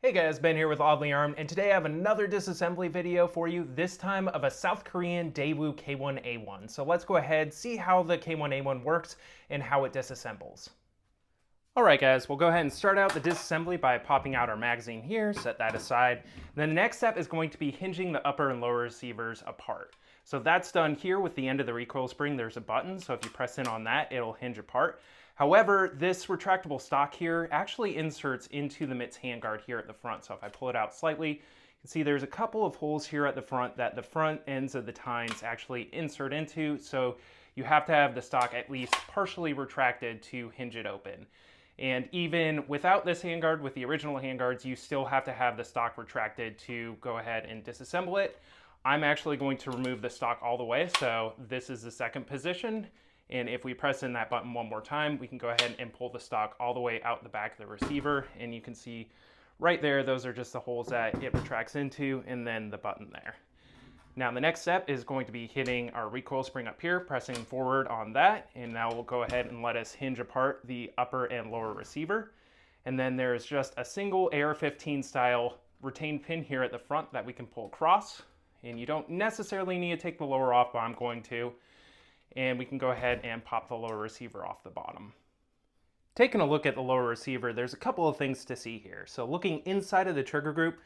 Hey guys, Ben here with Oddly Armed, and today I have another disassembly video for you, this time of a South Korean Daewoo K1A1. So let's go ahead, see how the K1A1 works and how it disassembles. Alright guys, we'll go ahead and start out the disassembly by popping out our magazine here, set that aside. The next step is going to be hinging the upper and lower receivers apart. So that's done here with the end of the recoil spring. There's a button, so if you press in on that, it'll hinge apart. However, this retractable stock here actually inserts into the MIT's handguard here at the front. So if I pull it out slightly, you can see there's a couple of holes here at the front that the front ends of the tines actually insert into. So you have to have the stock at least partially retracted to hinge it open. And even without this handguard, with the original handguards, you still have to have the stock retracted to go ahead and disassemble it. I'm actually going to remove the stock all the way, so this is the second position. And if we press in that button one more time, we can go ahead and pull the stock all the way out the back of the receiver. And you can see right there, those are just the holes that it retracts into, and then the button there. Now the next step is going to be hitting our recoil spring up here, pressing forward on that, and now we'll go ahead and let us hinge apart the upper and lower receiver. And then there's just a single AR-15 style retained pin here at the front that we can pull across. And you don't necessarily need to take the lower off, but I'm going to. And we can go ahead and pop the lower receiver off the bottom. Taking a look at the lower receiver, there's a couple of things to see here. So looking inside of the trigger group,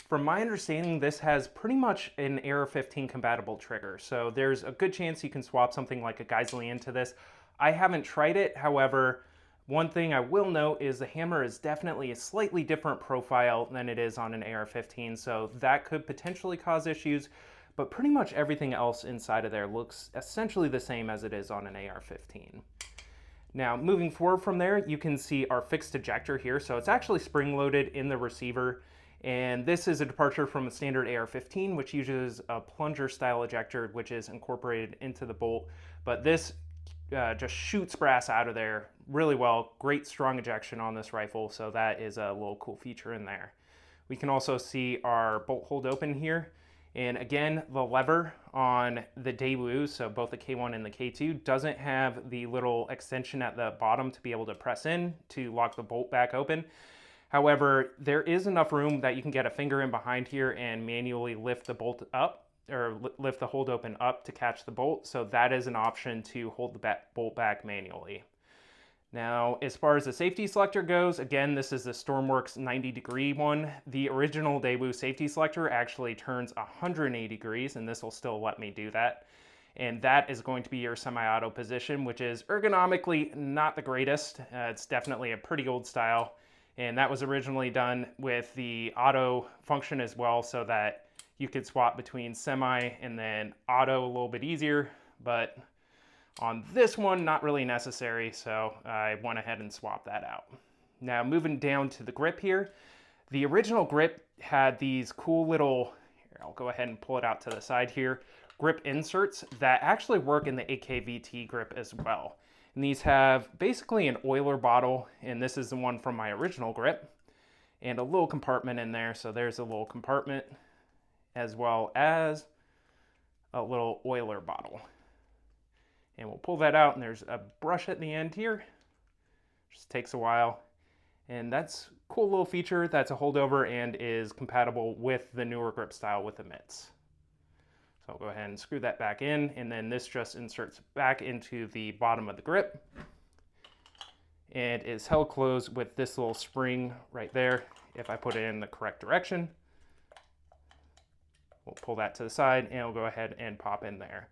from my understanding, this has pretty much an AR-15 compatible trigger. So there's a good chance you can swap something like a Geisley into this. I haven't tried it. However, one thing I will note is the hammer is definitely a slightly different profile than it is on an AR-15. So that could potentially cause issues, but pretty much everything else inside of there looks essentially the same as it is on an AR-15. Now, moving forward from there, you can see our fixed ejector here. So it's actually spring-loaded in the receiver. And this is a departure from a standard AR-15, which uses a plunger-style ejector, which is incorporated into the bolt. But this just shoots brass out of there really well. Great strong ejection on this rifle, so that is a little cool feature in there. We can also see our bolt hold open here. And again, the lever on the Daewoo, so both the K1 and the K2, doesn't have the little extension at the bottom to be able to press in to lock the bolt back open. However, there is enough room that you can get a finger in behind here and manually lift the bolt up, or lift the hold open up to catch the bolt. So that is an option to hold the bolt back manually. Now, as far as the safety selector goes, again, this is the Stormworks 90-degree one. The original Daewoo safety selector actually turns 180 degrees, and this will still let me do that. And that is going to be your semi-auto position, which is ergonomically not the greatest. It's definitely a pretty old style. And that was originally done with the auto function as well, so that you could swap between semi and then auto a little bit easier. But on this one, not really necessary, so I went ahead and swapped that out. Now moving down to the grip here, the original grip had these cool little, here, I'll go ahead and pull it out to the side here, grip inserts that actually work in the AKVT grip as well. And these have basically an oiler bottle, and this is the one from my original grip, and a little compartment in there. So there's a little compartment as well as a little oiler bottle. And we'll pull that out, and there's a brush at the end here. Just takes a while. And that's a cool little feature that's a holdover and is compatible with the newer grip style with the mitts. So I'll go ahead and screw that back in, and then this just inserts back into the bottom of the grip and is held closed with this little spring right there. If I put it in the correct direction, we'll pull that to the side and we'll go ahead and pop in there.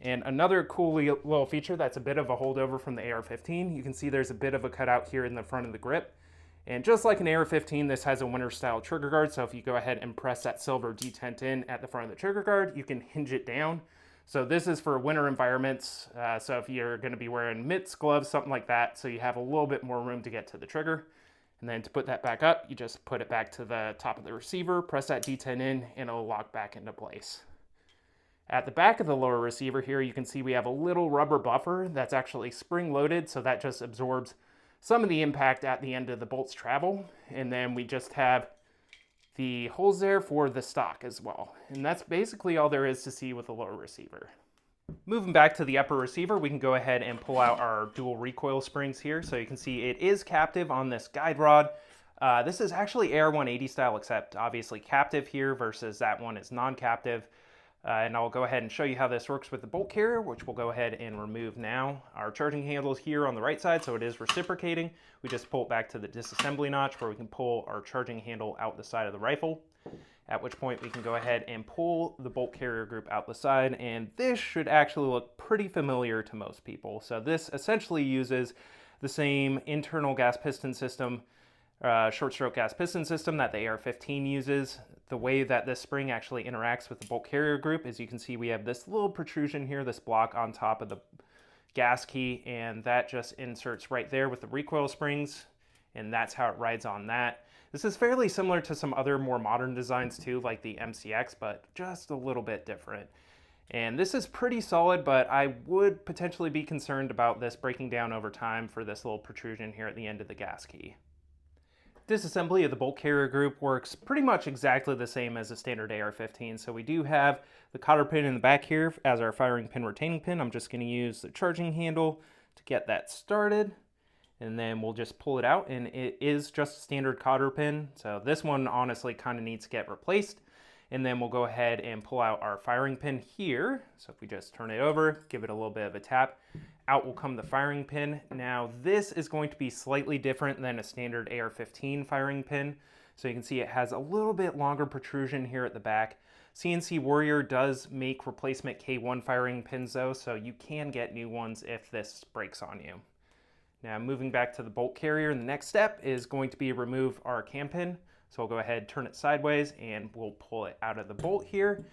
And another cool little feature that's a bit of a holdover from the AR-15, you can see there's a bit of a cutout here in the front of the grip. And just like an AR-15, this has a winter style trigger guard. So if you go ahead and press that silver detent in at the front of the trigger guard, you can hinge it down. So this is for winter environments. So if you're going to be wearing mitts, gloves, something like that, so you have a little bit more room to get to the trigger. And then to put that back up, you just put it back to the top of the receiver, press that detent in, and it'll lock back into place. At the back of the lower receiver here, you can see we have a little rubber buffer that's actually spring-loaded, so that just absorbs some of the impact at the end of the bolt's travel. And then we just have the holes there for the stock as well. And that's basically all there is to see with the lower receiver. Moving back to the upper receiver, we can go ahead and pull out our dual recoil springs here. So you can see it is captive on this guide rod. This is actually AR-180 style, except obviously captive here versus that one is non-captive. And I'll go ahead and show you how this works with the bolt carrier, which we'll go ahead and remove now. Our charging handle is here on the right side, so it is reciprocating. We just pull it back to the disassembly notch where we can pull our charging handle out the side of the rifle, at which point we can go ahead and pull the bolt carrier group out the side, and this should actually look pretty familiar to most people. So this essentially uses the same internal gas piston system, short stroke gas piston system that the AR-15 uses. The way that this spring actually interacts with the bolt carrier group is you can see we have this little protrusion here, this block on top of the gas key, and that just inserts right there with the recoil springs, and that's how it rides on that. This is fairly similar to some other more modern designs too, like the MCX, but just a little bit different. And this is pretty solid, but I would potentially be concerned about this breaking down over time for this little protrusion here at the end of the gas key. Disassembly of the bolt carrier group works pretty much exactly the same as a standard AR-15. So we do have the cotter pin in the back here as our firing pin retaining pin. I'm just going to use the charging handle to get that started, and then we'll just pull it out, and it is just a standard cotter pin. So this one honestly kind of needs to get replaced. And then we'll go ahead and pull out our firing pin here. So if we just turn it over, give it a little bit of a tap, out will come the firing pin. Now this is going to be slightly different than a standard AR-15 firing pin. So you can see it has a little bit longer protrusion here at the back. CNC Warrior does make replacement K1 firing pins though, so you can get new ones if this breaks on you. Now moving back to the bolt carrier, the next step is going to be remove our cam pin. So we'll go ahead, turn it sideways, and we'll pull it out of the bolt here.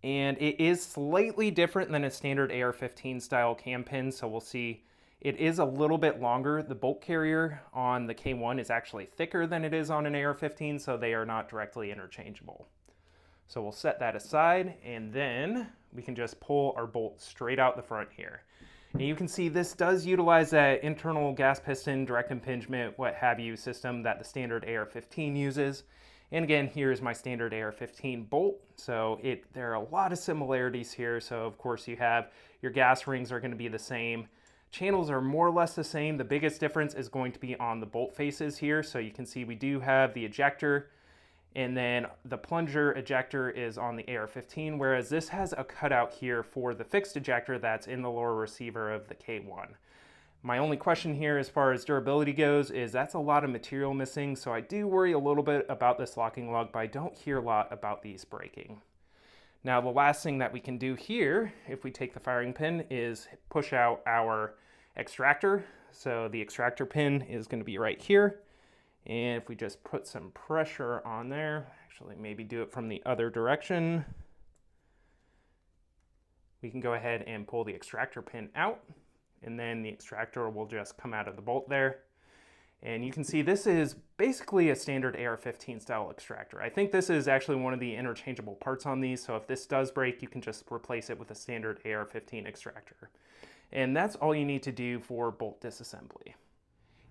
And it is slightly different than a standard AR-15 style cam pin. So we'll see it is a little bit longer. The bolt carrier on the K1 is actually thicker than it is on an AR-15, so they are not directly interchangeable. So we'll set that aside, and then we can just pull our bolt straight out the front here. And you can see this does utilize that internal gas piston, direct impingement, what have you system that the standard AR-15 uses. And again, here's my standard AR-15 bolt. So there are a lot of similarities here. So of course you have your gas rings are going to be the same. Channels are more or less the same. The biggest difference is going to be on the bolt faces here. So you can see we do have the ejector, and then the plunger ejector is on the AR-15, whereas this has a cutout here for the fixed ejector that's in the lower receiver of the K1. My only question here as far as durability goes is that's a lot of material missing, so I do worry a little bit about this locking lug, but I don't hear a lot about these breaking. Now the last thing that we can do here, if we take the firing pin, is push out our extractor. So the extractor pin is going to be right here. And if we just put some pressure on there, actually maybe do it from the other direction, we can go ahead and pull the extractor pin out, and then the extractor will just come out of the bolt there. And you can see this is basically a standard AR-15 style extractor. I think this is actually one of the interchangeable parts on these, so if this does break, you can just replace it with a standard AR-15 extractor. And that's all you need to do for bolt disassembly.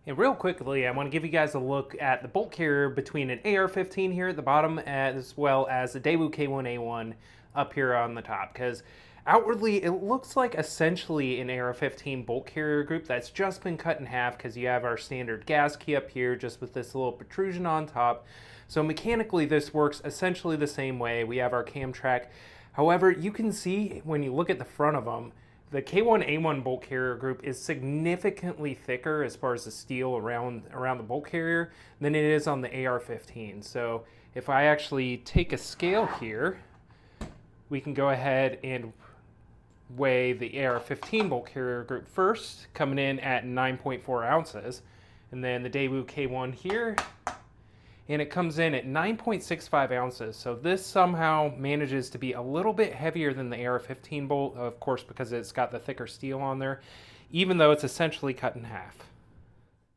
And real quickly, I want to give you guys a look at the bolt carrier between an AR-15 here at the bottom as well as the Daewoo K1A1 up here on the top, because outwardly it looks like essentially an AR-15 bolt carrier group that's just been cut in half, because you have our standard gas key up here just with this little protrusion on top. So mechanically this works essentially the same way. We have our cam track. However, you can see when you look at the front of them, the K1A1 bolt carrier group is significantly thicker as far as the steel around the bolt carrier than it is on the AR-15. So if I actually take a scale here, we can go ahead and weigh the AR-15 bolt carrier group first, coming in at 9.4 ounces, and then the Daewoo K1 here, and it comes in at 9.65 ounces. So this somehow manages to be a little bit heavier than the AR-15 bolt, of course, because it's got the thicker steel on there, even though it's essentially cut in half.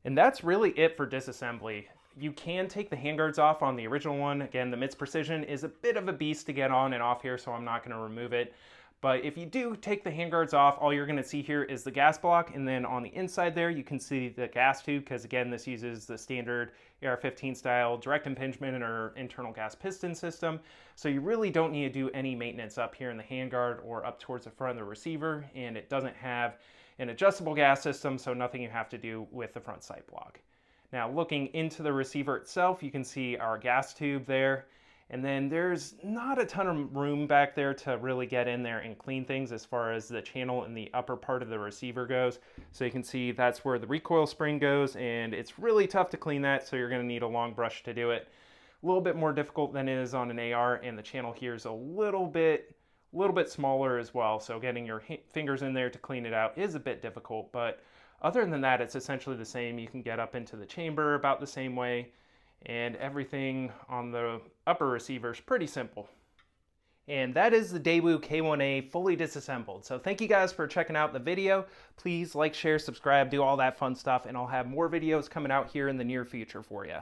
And that's really it for disassembly. You can take the handguards off on the original one. Again, the MITS Precision is a bit of a beast to get on and off here, so I'm not going to remove it. But if you do take the handguards off, all you're going to see here is the gas block, and then on the inside there you can see the gas tube, because again this uses the standard AR-15 style direct impingement or internal gas piston system. So you really don't need to do any maintenance up here in the handguard or up towards the front of the receiver, and it doesn't have an adjustable gas system, so nothing you have to do with the front sight block. Now looking into the receiver itself, you can see our gas tube there. And then there's not a ton of room back there to really get in there and clean things as far as the channel in the upper part of the receiver goes. So you can see that's where the recoil spring goes, and it's really tough to clean that, so you're going to need a long brush to do it. A little bit more difficult than it is on an AR, and the channel here is a little bit smaller as well, so getting your fingers in there to clean it out is a bit difficult, but other than that, it's essentially the same. You can get up into the chamber about the same way, and everything on the upper receiver is pretty simple. And that is the Daewoo K1A fully disassembled. So thank you guys for checking out the video. Please like, share, subscribe, do all that fun stuff, and I'll have more videos coming out here in the near future for you.